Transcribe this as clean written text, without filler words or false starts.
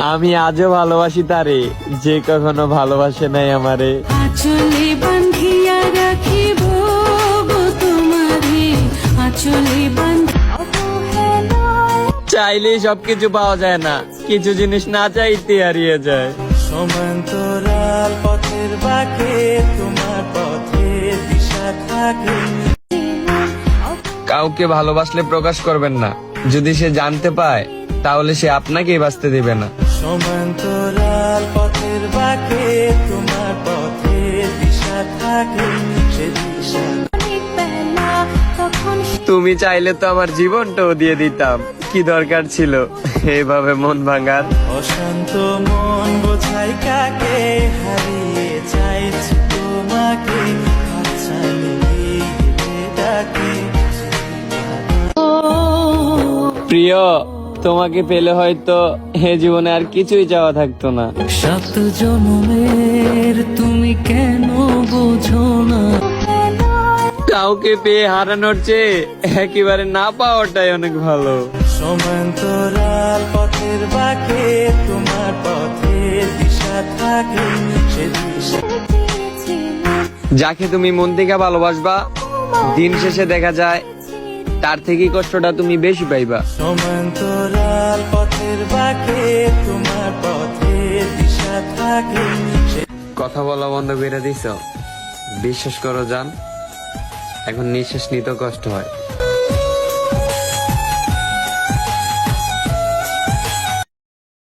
আমি আজও ভালোবাসি তারে, যে কখনো ভালোবাসে নাই আমারে। আঁচলে বান্ধিয়া রাখিব গো তোমারে, আঁচলে চাইলেই সবকিছু পাওয়া যায় না, কিছু জিনিস না চাইতে হারিয়ে যায়। সমান্তরাল পথের বাঁকে তোমার পথের দিশা থাকে। কাউকে ভালোবাসলে প্রকাশ করবেন না, যদি সে জানতে পায় তাহলে সে আপনাকেই বাঁচতে দিবে না। সমান্তরাল পথের বাঁকে তোমার পথের দিশা থাকে, সে দিশা। তুমি চাইলে তো আমার জীবনটাও দিয়ে দিতাম, কি দরকার ছিল এইভাবে মন ভাঙার। অশান্ত মন বোঝাই কাকে, হারিয়ে চাইছি তোমাকে, হাতছানি দিয়ে ডাকে। প্রিয়, তোমাকে পেলে হয়তো এ জীবনে আর কিছুই চাওয়া থাকতো না। 7 জন্মের তুমি কেন বোঝো না? কাউকে পেয়ে হারানোর চেয়ে একেবারে না পাওয়াটাই অনেক ভালো। সমান্তরাল পথের বাঁকে তোমার পথের দিশা থাকে, সে দিশা। যাকে তুমি মন থেকে ভালোবাসবা, দিন শেষে দেখা যায় তার থেকেই কষ্টটা তুমি বেশি পাইবা। সমান্তরাল পথের বাঁকে তোমার পথের দিশা থাকে, সে- কথা বলা বন্ধ করে দিছ, বিশ্বাস করো জান, এখন নিঃশ্বাস নিতে কষ্ট হয়।